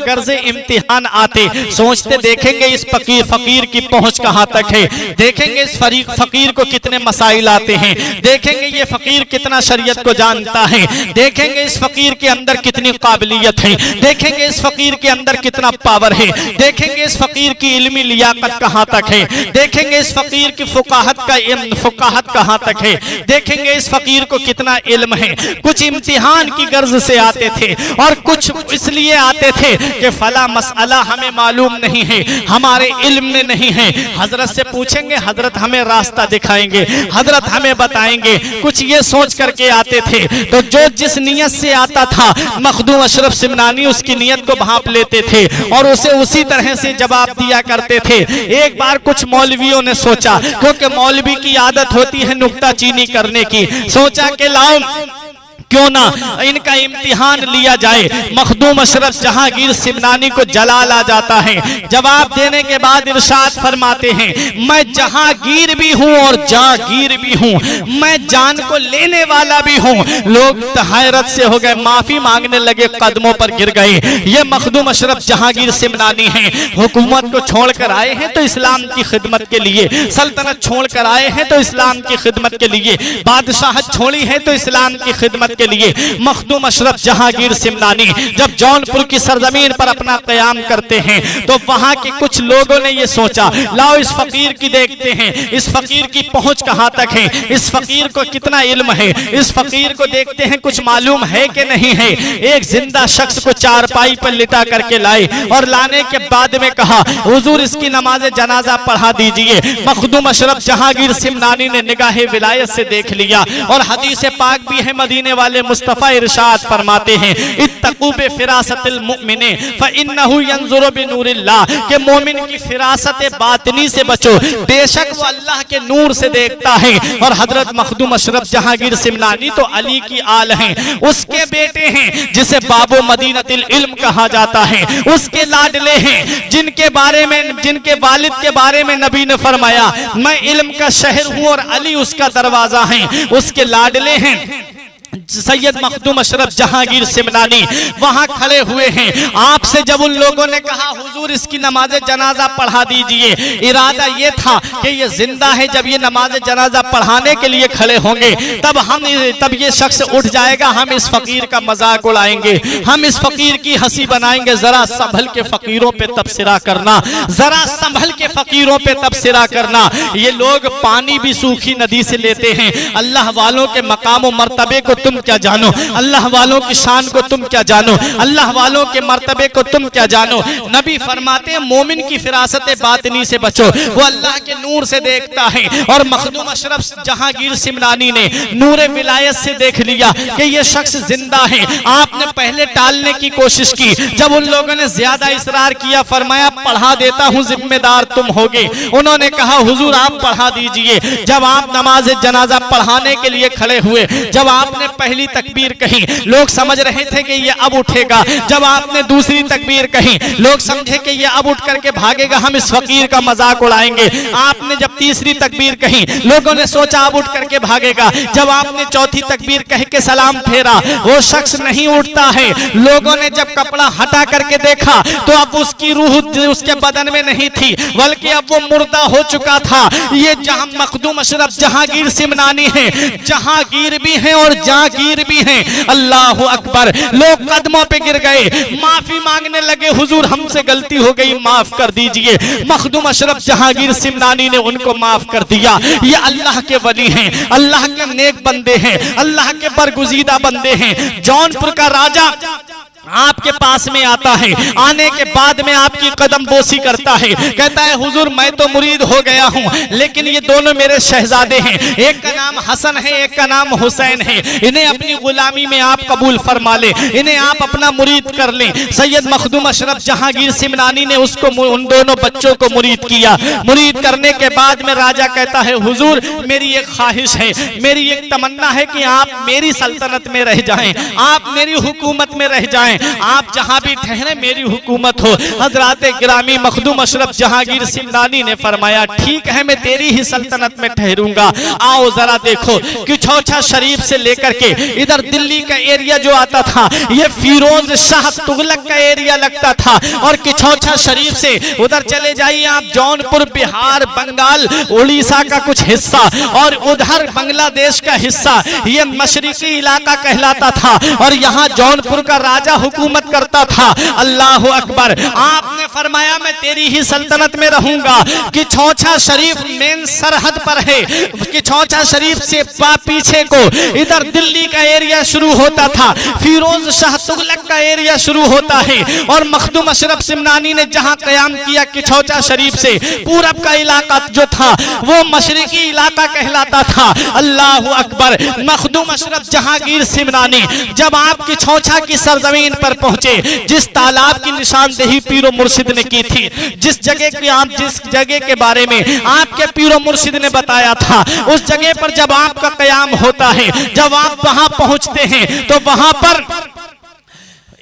गर्ज इम्तिहान आते, सोचते देखेंगे इस फकीर की पहुंच कहां तक है, देखेंगे इस फकीर को कितने मसाइल आते हैं, देखेंगे ये फकीर कितना शरीयत को जानता है, देखेंगे इस फकीर के अंदर कितनी काबिलियत है, देखेंगे इस फकीर के अंदर कितना पावर है, देखेंगे इस फकीर की इल्मी लियाकत कहां तक है, देखेंगे इस फकीर की फुकाहत कहां तक है, देखेंगे इस फकीर को कितना इल्म है। कुछ इम्तिहान की गर्ज से आते थे और कुछ इसलिए आते थे कि फला मसला हमें मालूम नहीं है, हमारे इल्म में नहीं है। हजरत से पूछेंगे, हजरत हमें रास्ता दिखाएंगे, हजरत हमें बताएंगे। कुछ ये सोच करके आते थे। तो जो जिस नियत से आता था मखदूम अशरफ सिमनानी उसकी नियत को भांप लेते थे और उसे उसी तरह से जवाब दिया करते थे। एक बार कुछ मौलवियों ने सोचा, क्योंकि मौलवी की आदत होती है नुक्ताचीनी करने की, सोचा कि लाओ क्यों ना इनका इम्तिहान लिया जाए। मखदूम अशरफ जहांगीर सिमनानी को जलाल आ जाता है। जवाब देने के बाद इरशाद फरमाते हैं, मैं जहांगीर भी हूं और जागीर भी हूं, मैं जान को लेने वाला भी हूं। लोग हैरत से हो गए, माफी मांगने लगे, कदमों पर गिर गए। ये मखदूम अशरफ जहांगीर सिमनानी हैं, हुकूमत को छोड़कर आए हैं तो इस्लाम की खिदमत के लिए, सल्तनत छोड़कर आए हैं तो इस्लाम की खिदमत के लिए, बादशाहत छोड़ी है तो इस्लाम की खिदमत के लिए। मखदूम अशरफ जहांगीर सिमनानी जब जौनपुर की सरजमीन पर अपना कयाम करते हैं तो वहां के कुछ लोगों ने यह सोचा, लाओ इस फकीर की देखते हैं, इस फकीर की पहुंच कहां तक है, इस फकीर को कितना इल्म है, इस फकीर को देखते हैं कुछ मालूम है कि नहीं है। एक जिंदा शख्स को चारपाई पर लिटा करके लाए और लाने के बाद में कहा, हुजूर इसकी नमाज जनाजा पढ़ा दीजिए। मखदूम अशरफ जहांगीर सिमनानी ने निगाहे विलायत से देख लिया और हदीस पाक भी है, मदीने वाले मुस्तफा इरशाद फरमाते हैं, इत्तकू बिफिरासतिल मुमिने फइन्नहु यंजुरु बिनूरिल्लाह, के मोमिन की फिरासत बातिनी से बचो, बेशक वो अल्लाह के नूर से देखता है। और हजरत मखदूम अशरफ जहांगीर सिमनानी तो अली की आल हैं, उसके बेटे हैं जिसे बाबो मदीनतिल इल्म कहा जाता है, उसके लाडले हैं जिनके बारे में, जिनके वालिद के बारे में नबी ने फरमाया, मैं इल्म का शहर हूं और अली उसका दरवाजा है। उसके लाडले हैं सैयद मखदूम अशरफ जहांगीर सिमनानी वहां खड़े हुए हैं। आपसे जब उन लोगों ने कहा, हुजूर इसकी नमाज जनाजा पढ़ा दीजिए, इरादा ये था कि ये जिंदा है, जब ये नमाज जनाजा पढ़ाने के लिए खड़े होंगे तब ये शख्स उठ जाएगा, हम इस फकीर का मजाक उड़ाएंगे, हम इस फकीर की हंसी बनाएंगे। जरा संभल के फकीरों पे तबसरा करना, जरा संभल के फकीरों पे तबसरा करना। ये लोग पानी भी सूखी नदी से लेते हैं। अल्लाह वालों के मकाम और मर्तबे को तुम क्या जानो, अल्लाह वालों की शान को तुम क्या जानो, अल्लाह वालों के मर्तबे को तुम क्या जानो। नबी फरमाते हैं, मोमिन की फिरासत बातिनी से बचो, वो अल्लाह के नूर से देखता है। और मखदूम अशरफ जहांगीर सिमनानी ने नूरे विलायत से देख लिया कि ये शख्स जिंदा है। आपने पहले टालने की कोशिश की, जब उन लोगों ने ज्यादा इसरार किया, फरमाया पढ़ा देता हूं, जिम्मेदार तुम होगे। उन्होंने कहा, हुजूर आप पढ़ा दीजिए। जब आप नमाज जनाजा पढ़ाने के लिए खड़े हुए, जब आपने पहली तकबीर कही, लोग समझ रहे थे कि ये अब उठेगा। जब आपने दूसरी तकबीर कही, लोग समझे कि ये अब उठ करके भागेगा, हम इस फकीर का मजाक उड़ाएंगे। आपने जब तीसरी तकबीर कही, लोगों ने सोचा अब उठ करके भागेगा। जब आपने चौथी तकबीर कह के सलाम फेरा, वो शख्स नहीं उठता है। लोगों ने जब कपड़ा हटा करके देखा तो अब उसकी रूह उसके बदन में नहीं थी, बल्कि अब वो मुर्दा हो चुका था। ये जहां मखदूम अशरफ जहांगीर सिमनानी है, जहांगीर भी है और जागीर भी हैं। अल्लाह अकबर। लोग कदमों पे गिर गए, माफी मांगने लगे, हुजूर हमसे गलती हो गई, माफ कर दीजिए। मखदूम अशरफ जहांगीर सिमनानी ने उनको माफ कर दिया। ये अल्लाह के वली हैं, अल्लाह के नेक बंदे हैं, अल्लाह के बरगुजीदा बंदे हैं। जौनपुर का राजा आपके पास में आता है, आने के बाद में आपकी कदम बोसी करता है, कहता है हुजूर मैं तो मुरीद हो गया हूं, लेकिन ये दोनों मेरे शहजादे हैं, एक का नाम हसन है, एक का नाम हुसैन है, इन्हें अपनी गुलामी में आप कबूल फरमा ले, इन्हें आप अपना मुरीद कर लें। सैयद मखदूम अशरफ जहांगीर सिमनानी ने उसको, उन दोनों बच्चों को मुरीद किया। मुरीद करने के बाद में राजा कहता है हुजूर मेरी एक ख्वाहिश है, मेरी एक तमन्ना है कि आप मेरी सल्तनत में रह जाएं, आप मेरी हुकूमत में रह जाएं। जाएं, आप जहां भी ठहरे मेरी हुकूमत हो। हजरत गिरामी मखदूम अशरफ जहांगीर सिमनानी ने फरमाया ठीक है, मैं तेरी ही सल्तनत में ठहरूंगा। आओ जरा देखो कि चौछा शरीफ से लेकर के इधर दिल्ली का एरिया जो आता था ये फिरोज शाह तुगलक का एरिया लगता था, और किछौछा शरीफ से उधर चले जाइए आप जौनपुर, बिहार, बंगाल, उड़ीसा का कुछ हिस्सा, और उधर बांग्लादेश का हिस्सा, ये मशरिकी इलाका कहलाता था, और यहाँ जौनपुर का राजा हुकूमत करता था। अल्लाह अकबर। आपने फरमाया मैं तेरी ही सल्तनत में रहूंगा। किछौछा शरीफ मेन सरहद पर है, किछौछा शरीफ से पीछे को इधर दिल्ली का एरिया शुरू होता था, फिरोज शाह तुगलक का एरिया शुरू होता है, और मखदूम अशरफ सिमनानी ने जहां कयाम किया किछौछा शरीफ से पूरब का इलाका जो था वो मशरिकी इलाका कहलाता था। अल्लाह अकबर। मखदूम अशरफ जहांगीर सिमनानी जब आप किछौछा की सरजमीन पर पहुंचे, जिस तालाब की निशानदेही पीरो मुर्शिद ने की थी, जिस जगह के बारे में आपके पीरो मुर्शिद ने बताया था, उस जगह पर जब आपका कयाम होता है, जब आप वहां पहुंचते हैं तो वहां पर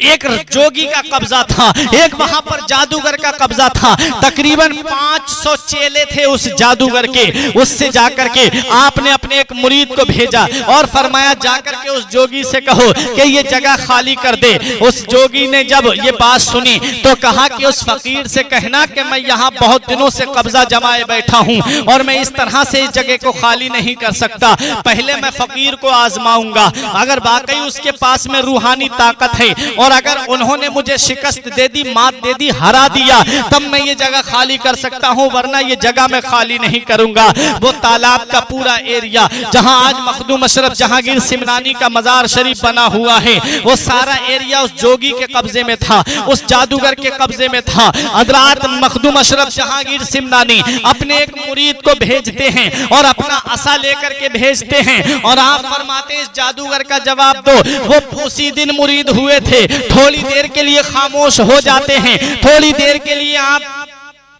एक जोगी का कब्जा था, एक वहां पर जादूगर का कब्जा था। तकरीबन 500 चेले थे उस जादूगर के। उससे जाकर के आपने अपने एक मुरीद को भेजा और फरमाया जाकर के उस जोगी से कहो कि ये जगह खाली कर दे। उस जोगी ने जब ये बात सुनी तो कहा कि उस फकीर से कहना कि मैं यहाँ बहुत दिनों से कब्जा जमाए बैठा हूँ और मैं इस तरह से इस जगह को खाली नहीं कर सकता। पहले मैं फकीर को आजमाऊंगा, अगर वाकई उसके पास में रूहानी ताकत है और अगर उन्होंने मुझे शिकस्त दे दी, मात दे दी, हरा दिया, तब मैं ये जगह खाली कर सकता हूं, वरना ये जगह मैं खाली नहीं करूंगा। वो तालाब का पूरा एरिया जहां आज मखदूम अशरफ जहांगीर सिमनानी का मजार शरीफ बना हुआ है, वो सारा एरिया उस जोगी के कब्जे में था, उस जादूगर के कब्जे में था। हजरत मखदूम अशरफ जहांगीर सिमनानी अपने एक मुरीद को भेजते हैं और अपना असा लेकर के भेजते हैं, और आप फरमाते इस जादूगर का जवाब दो। वो उसी दिन मुरीद हुए थे, थोड़ी देर के लिए खामोश हो जाते हैं, थोड़ी देर के लिए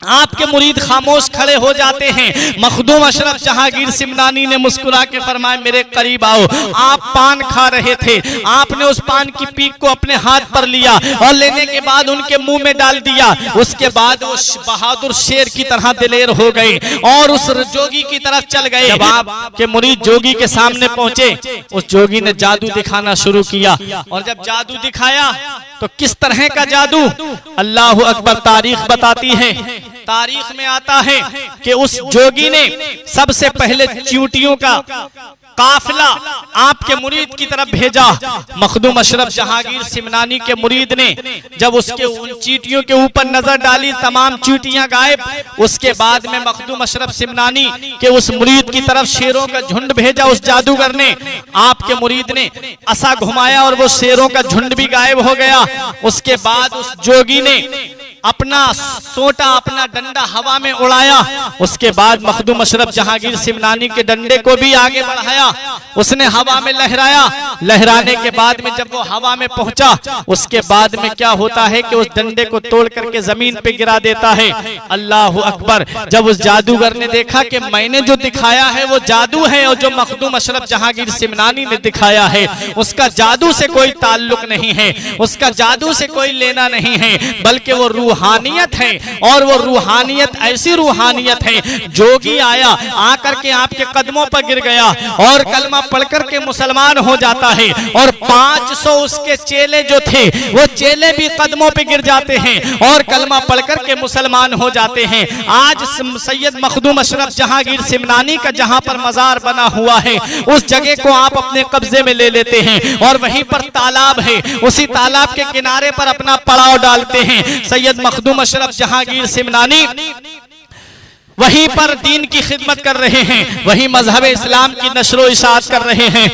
आपके मुरीद खामोश खड़े हो जाते हैं। मखदूम अशरफ जहांगीर सिमनानी ने मुस्कुरा के फरमाया मेरे करीब आओ। आप पान खा रहे थे, आपने उस पान की पीक को अपने हाथ पर लिया और लेने के बाद उनके मुंह में डाल दिया। उसके बाद वो बहादुर शेर की तरह दिलेर हो गए और उस जोगी की तरफ चल गए। जब आपके मुरीद जोगी के सामने पहुंचे, उस जोगी ने जादू दिखाना शुरू किया, और जब जादू दिखाया तो किस तरह का जादू, अल्लाह अकबर। तारीख बताती है, तारीख में आता है कि उस जोगी ने सबसे पहले चींटियों का काफिला आपके मुरीद की तरफ भेजा। मखदूम अशरफ जहांगीर सिमनानी के मुरीद ने जब उसके उन चींटियों के ऊपर नजर डाली, तमाम चींटियां गायब। उसके बाद में मखदूम अशरफ सिमनानी के उस मुरीद की तरफ शेरों का झुंड भेजा। उस जादूगर ने, आपके मुरीद ने असा घुमाया और वो शेरों का झुंड भी गायब हो गया। उसके बाद उस जोगी ने अपना सोटा, अपना डंडा हवा में उड़ाया। उसके बाद मखदूम अशरफ जहांगीर सिमनानी के डंडे को भी आगे बढ़ाया, उसने हवा में लहराया। लहराने के बाद में जब वो हवा में पहुंचा, उसके बाद में क्या होता है कि उस डंडे को तोड़ करके जमीन पे गिरा देता है। अल्लाह अकबर। जब उस जादूगर ने देखा कि मैंने जो दिखाया है वो जादू है, और जो मखदूम अशरफ जहांगीर सिमनानी ने दिखाया है उसका जादू से कोई ताल्लुक नहीं है, उसका जादू से कोई लेना नहीं है, बल्कि वो रूहानियत है। और वो रूहानियत ऐसी रूहानियत है, जोगी आया, आकर के आपके कदमों पर गिर गया और कलमा पढ़कर के मुसलमान हो जाता है, और 500 उसके चेले जो थे वो चेले भी कदमों पे गिर जाते हैं और कलमा पढ़कर के मुसलमान हो जाते हैं। आज सैयद मखदूम अशरफ जहांगीर सिमनानी का जहां पर मजार बना हुआ है, उस जगह को आप अपने कब्जे में ले लेते हैं, और वहीं पर तालाब है, उसी तालाब के किनारे पर अपना पड़ाव डालते हैं। सैयद मखदूम अशरफ जहांगीर सिमनानी वहीं पर दीन की खिदमत कर रहे हैं, वहीं मजहब इस्लाम की नशरो इशाअत कर रहे हैं।